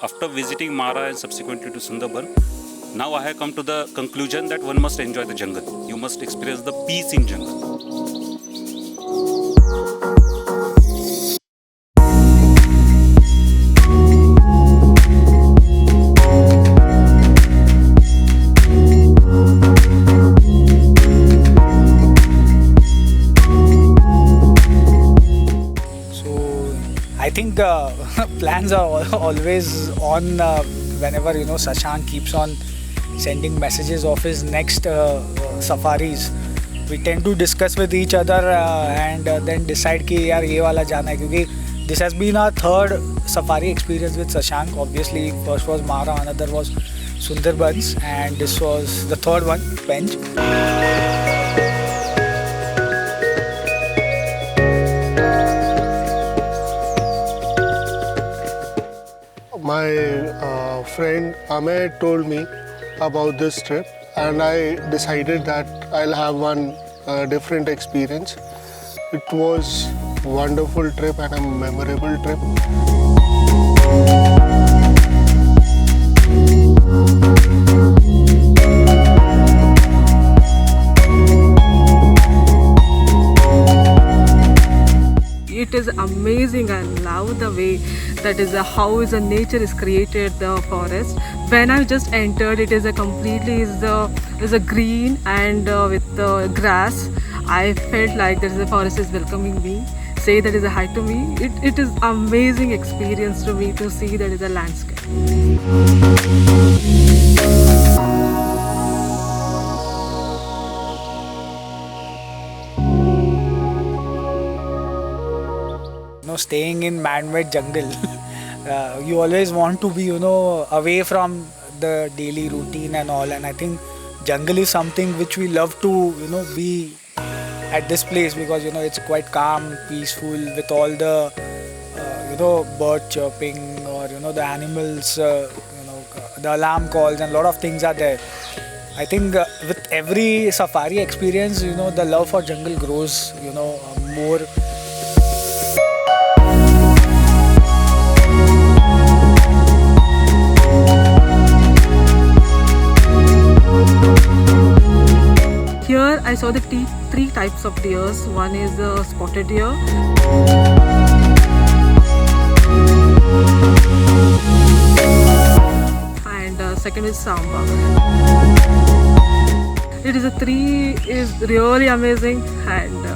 After visiting Mara and subsequently to Sundarban, now I have come to the conclusion that one must enjoy the jungle. You must experience the peace in jungle. I think plans are always on whenever Shashank keeps on sending messages of his next safaris. We tend to discuss with each other and then decide कि यार ये वाला जाना है क्योंकि this has been our third safari experience with Shashank. Obviously, first was Mara, another was Sundarbans, and this was the third one, Pench. My friend Ahmed told me about this trip and I decided that I'll have one different experience. It was a wonderful trip and a memorable trip. It is amazing. I love the way that is how is the nature is created the forest. When I just entered, it is a completely is a green and with the grass. I felt like there is a forest is welcoming me. Say that is a hi to me. It is amazing experience to me to see that is a landscape. Staying in man-made jungle, you always want to be away from the daily routine and all, and I think jungle is something which we love to be at this place because it's quite calm, peaceful, with all the bird chirping or the animals, the alarm calls, and a lot of things are there. I think with every safari experience, the love for jungle grows more. Here I saw the three types of deers. One is spotted deer, and second is samba. It is a three is really amazing, and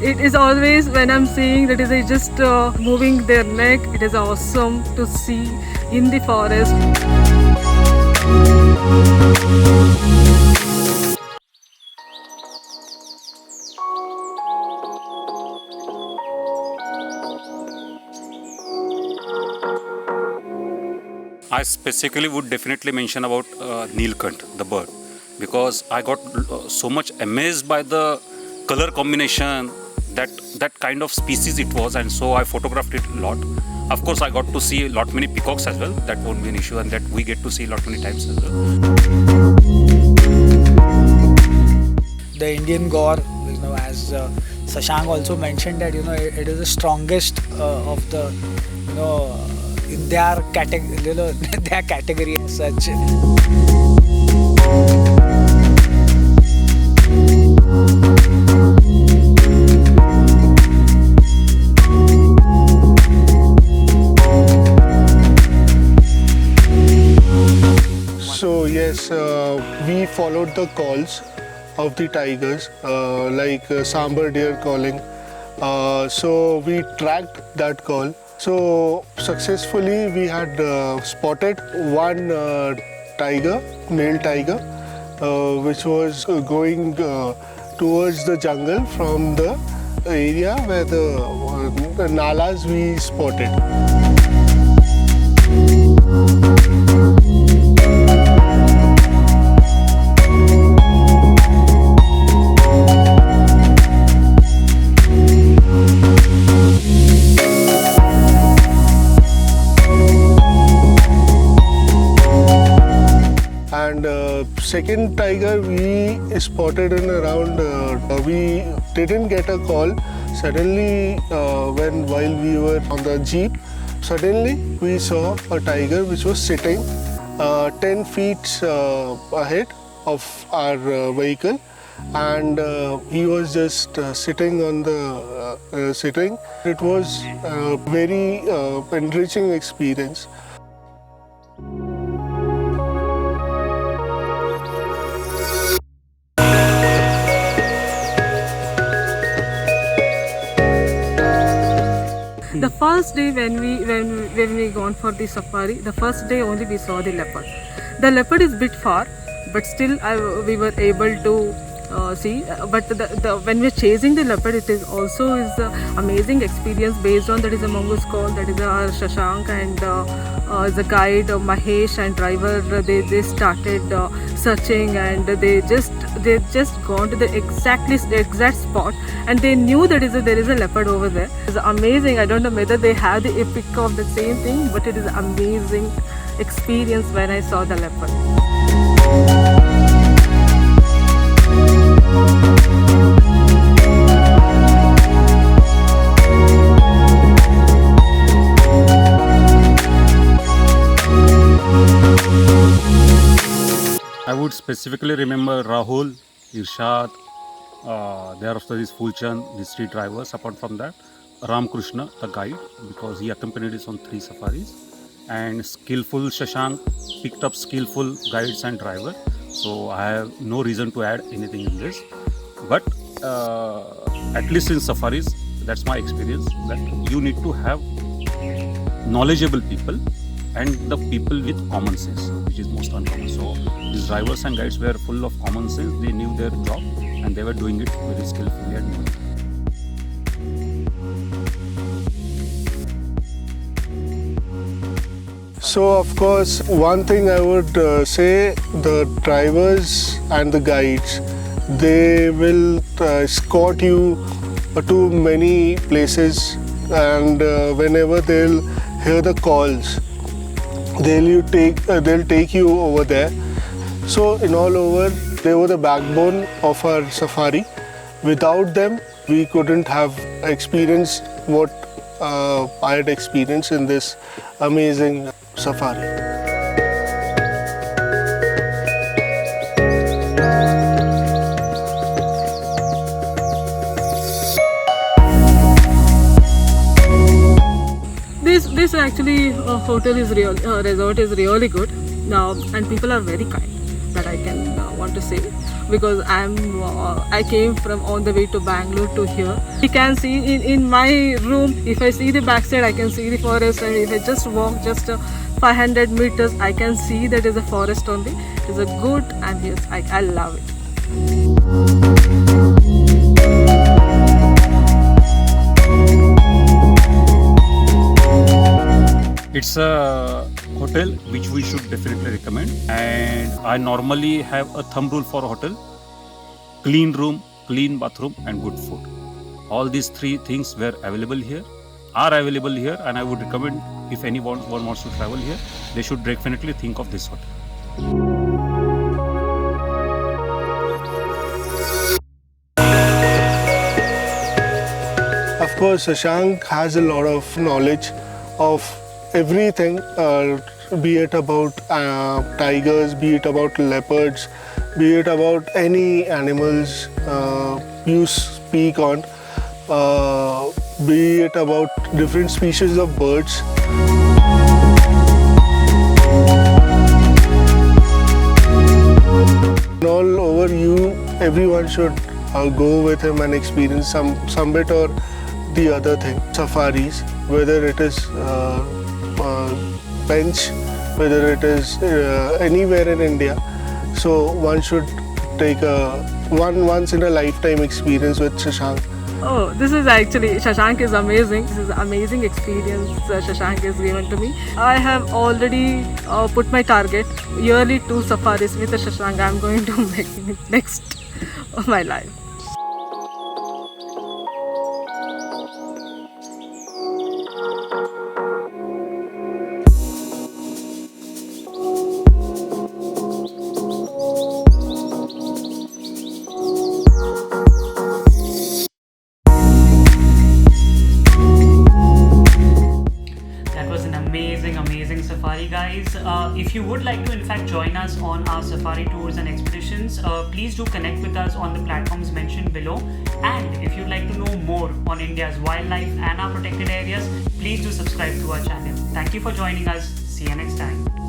it is always when I'm seeing that is just moving their neck. It is awesome to see in the forest. I specifically would definitely mention about Neelkant, the bird, because I got so much amazed by the color combination that kind of species it was, and so I photographed it a lot. Of course, I got to see a lot many peacocks as well. That won't be an issue, and that we get to see a lot many times as well. The Indian gore, as Shashank also mentioned that it is the strongest of the in their category, their category as such. So yes, we followed the calls of the tigers, like sambar deer calling. So we tracked that call. So successfully we had spotted one tiger, male tiger, which was going towards the jungle from the area where the nalas we spotted. Second tiger we spotted in around, we didn't get a call. Suddenly while we were on the jeep, Suddenly, we saw a tiger which was sitting 10 feet ahead of our vehicle, and he was just sitting on the sitting. It was a very enriching experience. The first day when we gone for the safari, the first day only we saw the leopard. The leopard is bit far, but still we were able to see. But when we're chasing the leopard, it is also is an amazing experience based on that is a mongoose call, that is our Shashank and the guide Mahesh and driver. They started searching, and they just gone to the exact spot, and they knew that there is a leopard over there. It's amazing. I don't know whether they have the epic of the same thing, but it is amazing experience when I saw the leopard. I would specifically remember Rahul, Irshad, thereafter this Fulchand, these three drivers. Apart from that, Ramkrishna, the guide, because he accompanied us on 3 safaris, and skillful Shashank picked up skillful guides and driver. So I have no reason to add anything in this. But at least in safaris, that's my experience, that you need to have knowledgeable people and the people with common sense, which is most uncommon. So these drivers and guides were full of common sense. They knew their job and they were doing it very skillfully and well. So of course, one thing I would say, the drivers and the guides, they will escort you to many places, and whenever they'll hear the calls, they'll take you over there. So in all over, they were the backbone of our safari. Without them, we couldn't have experienced what I had experienced in this amazing safari. This actually hotel is resort is really good now, and people are very kind. That I can want to say, because I came from on the way to Bangalore to here. You can see in my room, if I see the backside, I can see the forest, and if I just walk 500 meters, I can see that is a forest only. It is a good ambience. I love it. It's a hotel which we should definitely recommend, and I normally have a thumb rule for a hotel: clean room, clean bathroom and good food. All these 3 things are available here, and I would recommend if anyone wants to travel here, they should definitely think of this hotel. Of course, Shashank has a lot of knowledge of everything, be it about tigers, be it about leopards, be it about any animals you speak on, be it about different species of birds. All over everyone should go with him and experience some bit or the other thing. Safaris, whether it is Pench, whether it is anywhere in India. So one should take a once in a lifetime experience with Shashank. Oh, this is actually, Shashank is amazing. This is an amazing experience Shashank has given to me. I have already put my target, yearly 2 safaris with Shashank. I'm going to make it next of my life. That was amazing safari, guys. If you would like to in fact join us on our safari tours and expeditions, please do connect with us on the platforms mentioned below. And if you'd like to know more on India's wildlife and our protected areas, please do subscribe to our channel. Thank you for joining us. See you next time.